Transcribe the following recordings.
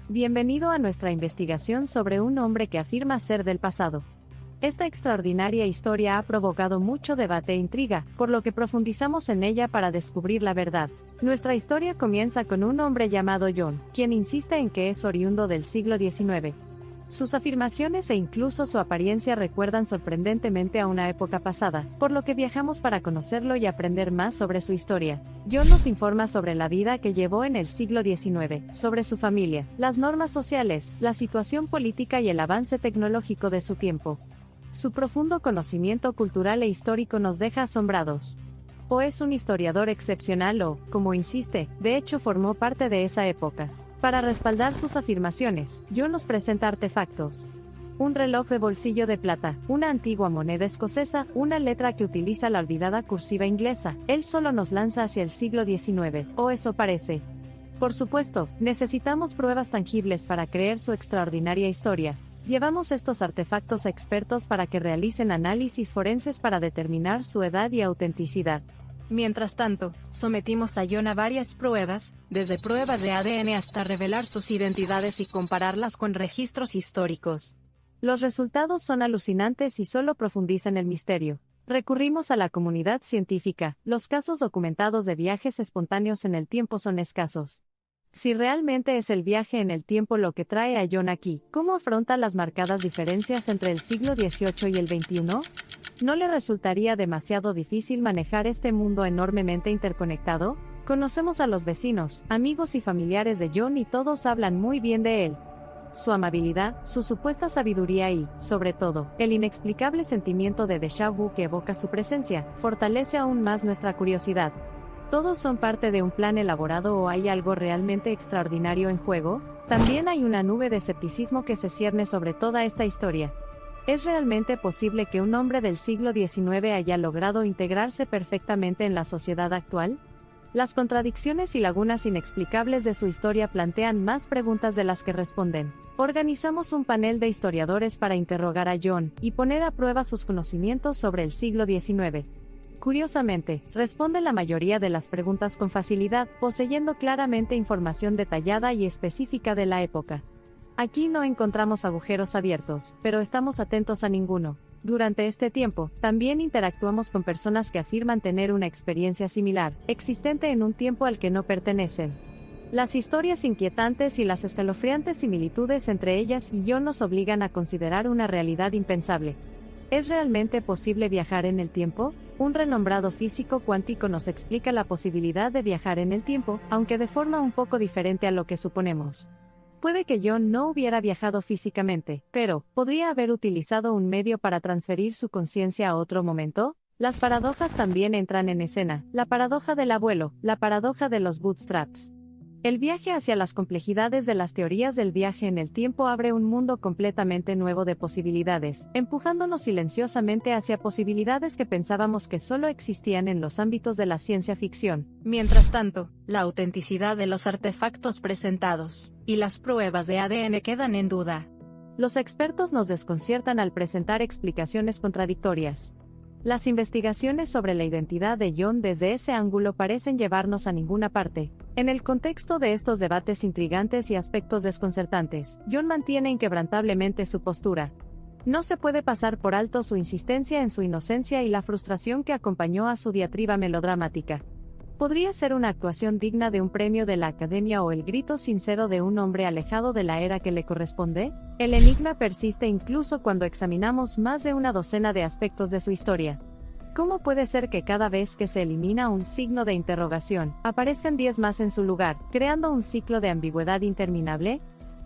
Bienvenido a nuestra investigación sobre un hombre que afirma ser del pasado. Esta extraordinaria historia ha provocado mucho debate e intriga, por lo que profundizamos en ella para descubrir la verdad. Nuestra historia comienza con un hombre llamado John, quien insiste en que es oriundo del siglo XIX. Sus afirmaciones e incluso su apariencia recuerdan sorprendentemente a una época pasada, por lo que viajamos para conocerlo y aprender más sobre su historia. John nos informa sobre la vida que llevó en el siglo XIX, sobre su familia, las normas sociales, la situación política y el avance tecnológico de su tiempo. Su profundo conocimiento cultural e histórico nos deja asombrados. O es un historiador excepcional o, como insiste, de hecho formó parte de esa época. Para respaldar sus afirmaciones, John nos presenta artefactos. Un reloj de bolsillo de plata, una antigua moneda escocesa, una letra que utiliza la olvidada cursiva inglesa. Él solo nos lanza hacia el siglo XIX, o eso parece. Por supuesto, necesitamos pruebas tangibles para creer su extraordinaria historia. Llevamos estos artefactos a expertos para que realicen análisis forenses para determinar su edad y autenticidad. Mientras tanto, sometimos a John a varias pruebas, desde pruebas de ADN hasta revelar sus identidades y compararlas con registros históricos. Los resultados son alucinantes y solo profundizan el misterio. Recurrimos a la comunidad científica, los casos documentados de viajes espontáneos en el tiempo son escasos. Si realmente es el viaje en el tiempo lo que trae a John aquí, ¿cómo afronta las marcadas diferencias entre el siglo XVIII y el XXI? ¿No le resultaría demasiado difícil manejar este mundo enormemente interconectado? Conocemos a los vecinos, amigos y familiares de John y todos hablan muy bien de él. Su amabilidad, su supuesta sabiduría y, sobre todo, el inexplicable sentimiento de déjà vu que evoca su presencia, fortalece aún más nuestra curiosidad. ¿Todos son parte de un plan elaborado o hay algo realmente extraordinario en juego? También hay una nube de escepticismo que se cierne sobre toda esta historia. ¿Es realmente posible que un hombre del siglo XIX haya logrado integrarse perfectamente en la sociedad actual? Las contradicciones y lagunas inexplicables de su historia plantean más preguntas de las que responden. Organizamos un panel de historiadores para interrogar a John y poner a prueba sus conocimientos sobre el siglo XIX. Curiosamente, responde la mayoría de las preguntas con facilidad, poseyendo claramente información detallada y específica de la época. Aquí no encontramos agujeros abiertos, pero estamos atentos a ninguno. Durante este tiempo, también interactuamos con personas que afirman tener una experiencia similar, existente en un tiempo al que no pertenecen. Las historias inquietantes y las escalofriantes similitudes entre ellas y John nos obligan a considerar una realidad impensable. ¿Es realmente posible viajar en el tiempo? Un renombrado físico cuántico nos explica la posibilidad de viajar en el tiempo, aunque de forma un poco diferente a lo que suponemos. Puede que John no hubiera viajado físicamente, pero, ¿podría haber utilizado un medio para transferir su conciencia a otro momento? Las paradojas también entran en escena, la paradoja del abuelo, la paradoja de los bootstraps. El viaje hacia las complejidades de las teorías del viaje en el tiempo abre un mundo completamente nuevo de posibilidades, empujándonos silenciosamente hacia posibilidades que pensábamos que solo existían en los ámbitos de la ciencia ficción. Mientras tanto, la autenticidad de los artefactos presentados y las pruebas de ADN quedan en duda. Los expertos nos desconciertan al presentar explicaciones contradictorias. Las investigaciones sobre la identidad de John desde ese ángulo parecen llevarnos a ninguna parte. En el contexto de estos debates intrigantes y aspectos desconcertantes, John mantiene inquebrantablemente su postura. No se puede pasar por alto su insistencia en su inocencia y la frustración que acompañó a su diatriba melodramática. ¿Podría ser una actuación digna de un premio de la Academia o el grito sincero de un hombre alejado de la era que le corresponde? El enigma persiste incluso cuando examinamos más de una docena de aspectos de su historia. ¿Cómo puede ser que cada vez que se elimina un signo de interrogación, aparezcan 10 más en su lugar, creando un ciclo de ambigüedad interminable?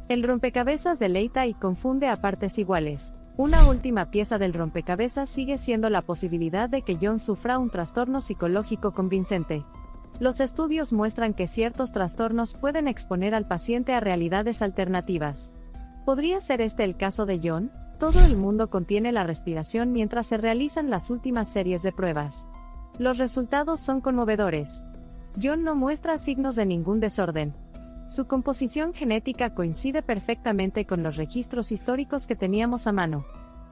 El rompecabezas deleita y confunde a partes iguales. Una última pieza del rompecabezas sigue siendo la posibilidad de que John sufra un trastorno psicológico convincente. Los estudios muestran que ciertos trastornos pueden exponer al paciente a realidades alternativas. ¿Podría ser este el caso de John? Todo el mundo contiene la respiración mientras se realizan las últimas series de pruebas. Los resultados son conmovedores. John no muestra signos de ningún desorden. Su composición genética coincide perfectamente con los registros históricos que teníamos a mano.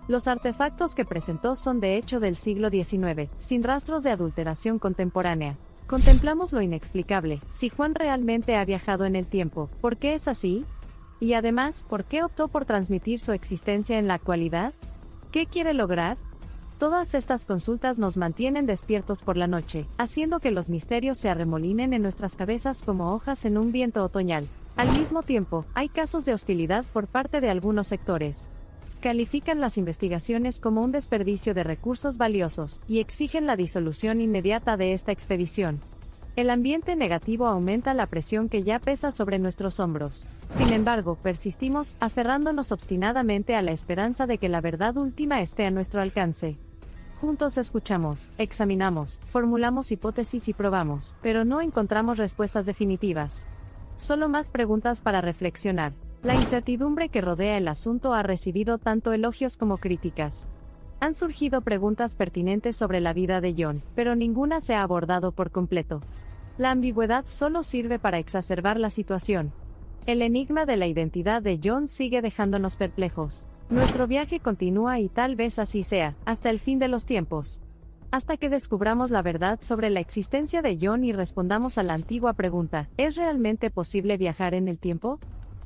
Los artefactos que presentó son de hecho del siglo XIX, sin rastros de adulteración contemporánea. Contemplamos lo inexplicable. Si Juan realmente ha viajado en el tiempo, ¿por qué es así? Y además, ¿por qué optó por transmitir su existencia en la actualidad? ¿Qué quiere lograr? Todas estas consultas nos mantienen despiertos por la noche, haciendo que los misterios se arremolinen en nuestras cabezas como hojas en un viento otoñal. Al mismo tiempo, hay casos de hostilidad por parte de algunos sectores. Califican las investigaciones como un desperdicio de recursos valiosos y exigen la disolución inmediata de esta expedición. El ambiente negativo aumenta la presión que ya pesa sobre nuestros hombros. Sin embargo, persistimos, aferrándonos obstinadamente a la esperanza de que la verdad última esté a nuestro alcance. Juntos escuchamos, examinamos, formulamos hipótesis y probamos, pero no encontramos respuestas definitivas. Solo más preguntas para reflexionar. La incertidumbre que rodea el asunto ha recibido tanto elogios como críticas. Han surgido preguntas pertinentes sobre la vida de John, pero ninguna se ha abordado por completo. La ambigüedad solo sirve para exacerbar la situación. El enigma de la identidad de John sigue dejándonos perplejos. Nuestro viaje continúa y tal vez así sea, hasta el fin de los tiempos. Hasta que descubramos la verdad sobre la existencia de John y respondamos a la antigua pregunta, ¿es realmente posible viajar en el tiempo?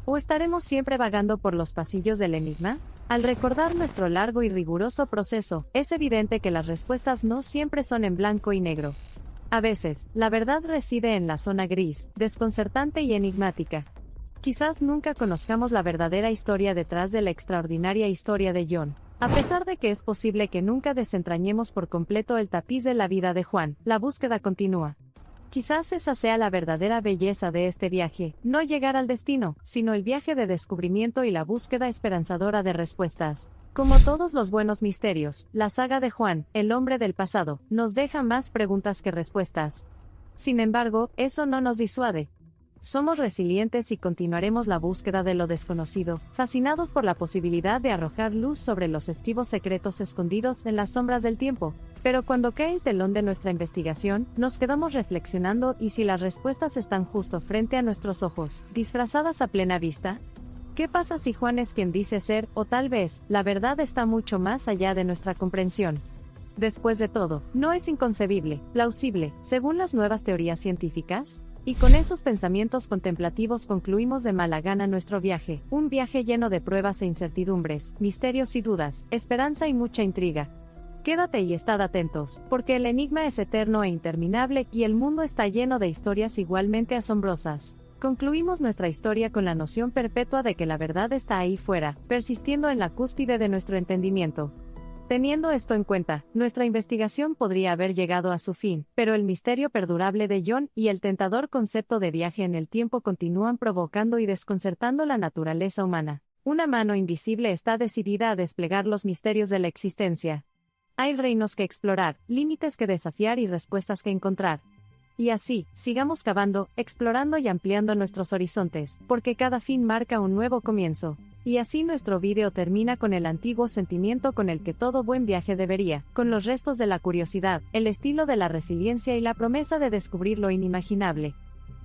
¿O estaremos siempre vagando por los pasillos del enigma? Al recordar nuestro largo y riguroso proceso, es evidente que las respuestas no siempre son en blanco y negro. A veces, la verdad reside en la zona gris, desconcertante y enigmática. Quizás nunca conozcamos la verdadera historia detrás de la extraordinaria historia de John. A pesar de que es posible que nunca desentrañemos por completo el tapiz de la vida de Juan, la búsqueda continúa. Quizás esa sea la verdadera belleza de este viaje, no llegar al destino, sino el viaje de descubrimiento y la búsqueda esperanzadora de respuestas. Como todos los buenos misterios, la saga de Juan, el hombre del pasado, nos deja más preguntas que respuestas. Sin embargo, eso no nos disuade. Somos resilientes y continuaremos la búsqueda de lo desconocido, fascinados por la posibilidad de arrojar luz sobre los esquivos secretos escondidos en las sombras del tiempo. Pero cuando cae el telón de nuestra investigación, nos quedamos reflexionando y si las respuestas están justo frente a nuestros ojos, disfrazadas a plena vista. ¿Qué pasa si Juan es quien dice ser, o tal vez, la verdad está mucho más allá de nuestra comprensión? Después de todo, ¿no es inconcebible, plausible, según las nuevas teorías científicas? Y con esos pensamientos contemplativos concluimos de mala gana nuestro viaje, un viaje lleno de pruebas e incertidumbres, misterios y dudas, esperanza y mucha intriga. Quédate y estad atentos, porque el enigma es eterno e interminable y el mundo está lleno de historias igualmente asombrosas. Concluimos nuestra historia con la noción perpetua de que la verdad está ahí fuera, persistiendo en la cúspide de nuestro entendimiento. Teniendo esto en cuenta, nuestra investigación podría haber llegado a su fin, pero el misterio perdurable de John y el tentador concepto de viaje en el tiempo continúan provocando y desconcertando la naturaleza humana. Una mano invisible está decidida a desplegar los misterios de la existencia. Hay reinos que explorar, límites que desafiar y respuestas que encontrar. Y así, sigamos cavando, explorando y ampliando nuestros horizontes, porque cada fin marca un nuevo comienzo. Y así nuestro vídeo termina con el antiguo sentimiento con el que todo buen viaje debería, con los restos de la curiosidad, el estilo de la resiliencia y la promesa de descubrir lo inimaginable.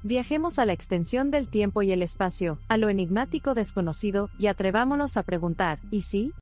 Viajemos a la extensión del tiempo y el espacio, a lo enigmático desconocido, y atrevámonos a preguntar, ¿y sí?